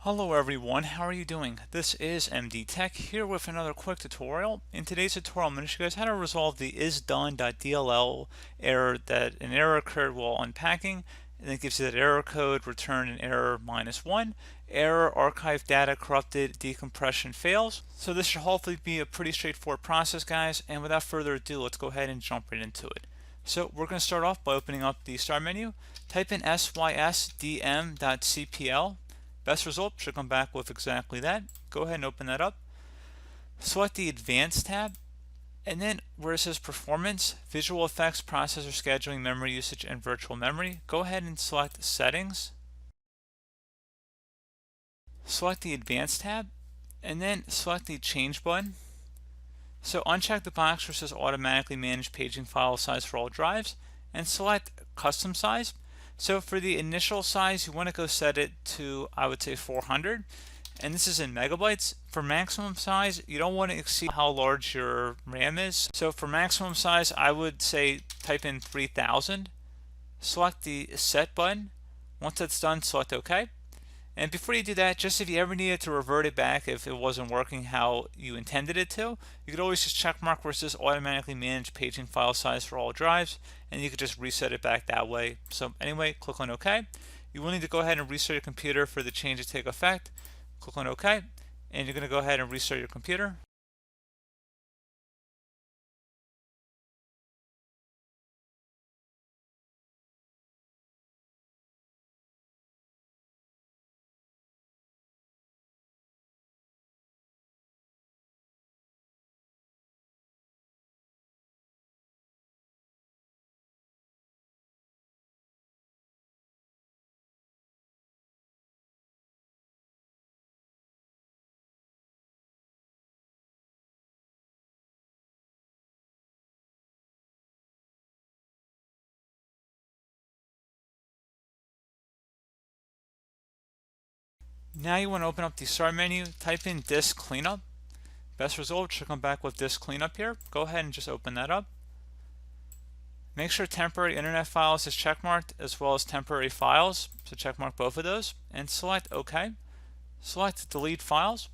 Hello everyone, how are you doing? This is MD Tech here with another quick tutorial. In today's tutorial, I'm going to show you guys how to resolve the Isdone.dll error that an error occurred while unpacking, and it gives you that error code, return an error -1, error archive data corrupted, decompression fails. So this should hopefully be a pretty straightforward process, guys, and without further ado, let's go ahead and jump right into it. So we're going to start off by opening up the start menu, type in sysdm.cpl. Best result should come back with exactly that. Go ahead and open that up. Select the Advanced tab, and then where it says Performance, Visual Effects, Processor Scheduling, Memory Usage, and Virtual Memory, go ahead and select Settings. Select the Advanced tab, and then select the Change button. So uncheck the box where it says Automatically Manage Paging File Size for all drives, and select Custom Size. So for the initial size, you want to go set it to, I would say, 400, and this is in megabytes. For maximum size, you don't want to exceed how large your RAM is. So for maximum size, I would say type in 3000. Select the Set button. Once that's done, select OK. And before you do that, just if you ever needed to revert it back if it wasn't working how you intended it to, you could always just check mark where it says automatically manage paging file size for all drives, and you could just reset it back that way. So anyway, click on OK. You will need to go ahead and restart your computer for the change to take effect. Click on OK, and you're going to go ahead and restart your computer. Now you want to open up the start menu, type in disk cleanup. Best result should come back with disk cleanup here. Go ahead and just open that up. Make sure temporary internet files is checkmarked as well as temporary files. So checkmark both of those and select OK. Select delete files.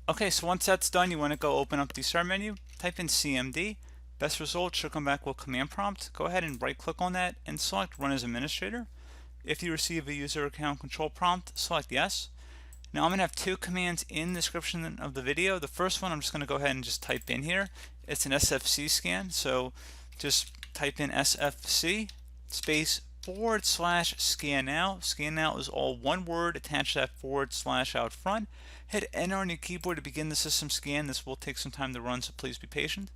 Okay, so once that's done, you want to go open up the start menu, type in CMD. Best result should come back with command prompt. Go ahead and right click on that and select run as administrator. If you receive a user account control prompt, select yes. Now I'm going to have two commands in the description of the video. The first one I'm just going to go ahead and just type in here. It's an SFC scan, so just type in SFC space /scannow. Scannow is all one word, attach that / out front. Hit enter on your keyboard to begin the system scan. This will take some time to run, so please be patient.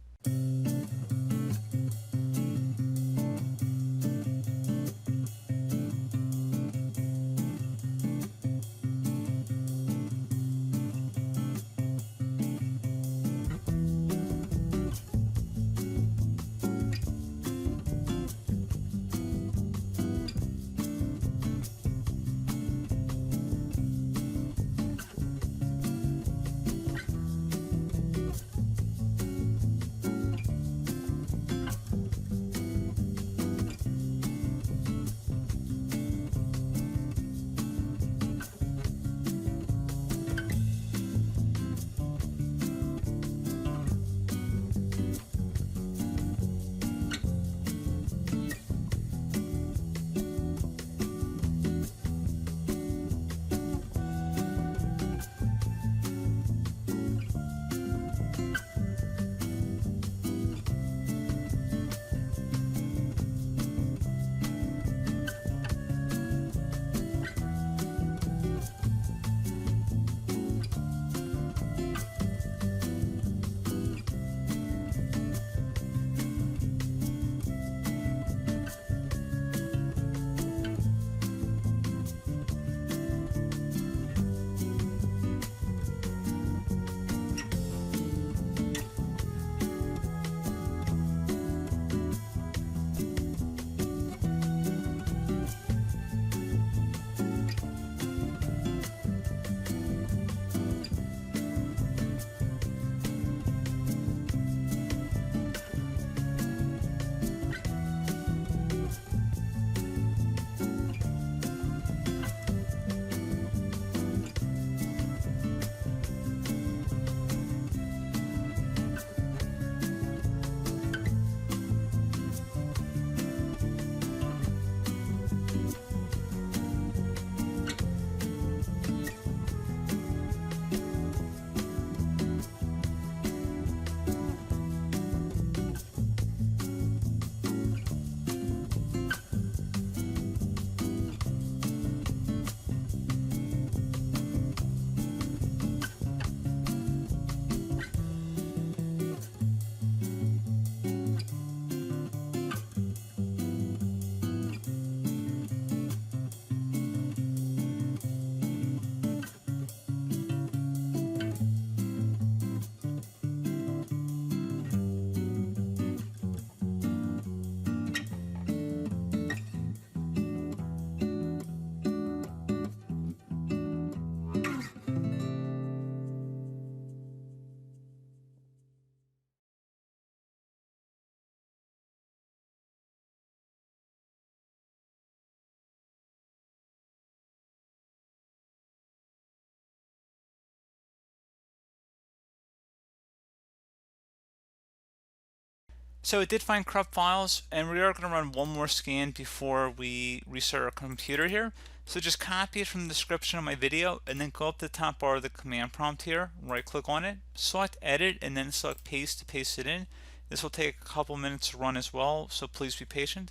So it did find corrupt files, and we are going to run one more scan before we restart our computer here. So just copy it from the description of my video and then go up to the top bar of the command prompt here, right click on it, select edit, and then select paste to paste it in. This will take a couple minutes to run as well, so please be patient.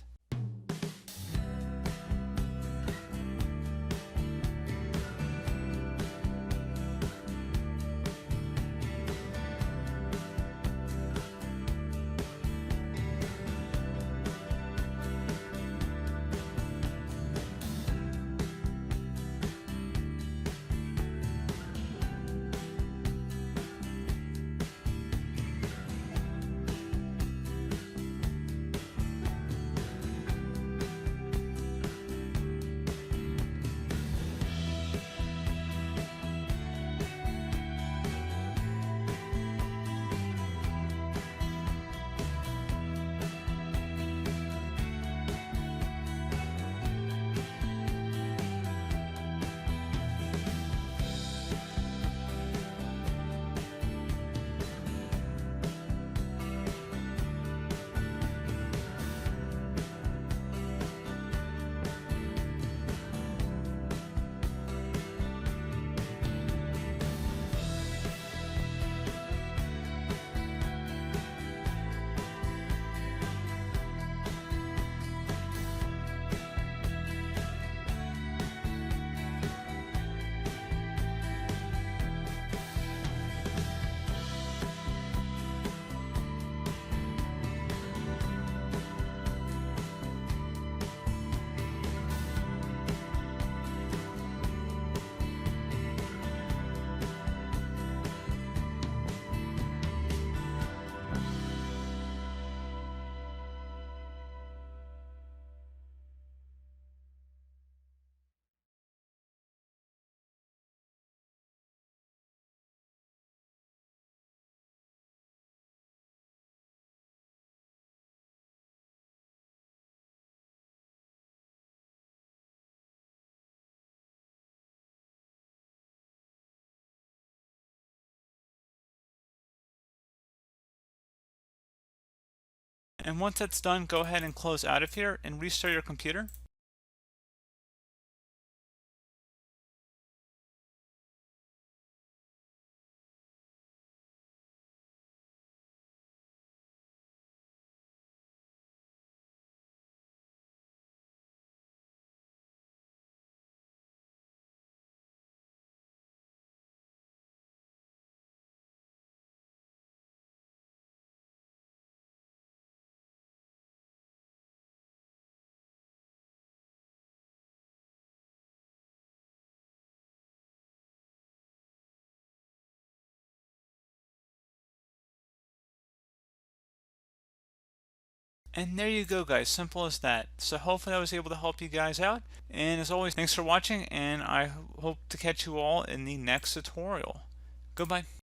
And once that's done, go ahead and close out of here and restart your computer. And there you go, guys. Simple as that. So hopefully I was able to help you guys out. And as always, thanks for watching, and I hope to catch you all in the next tutorial. Goodbye.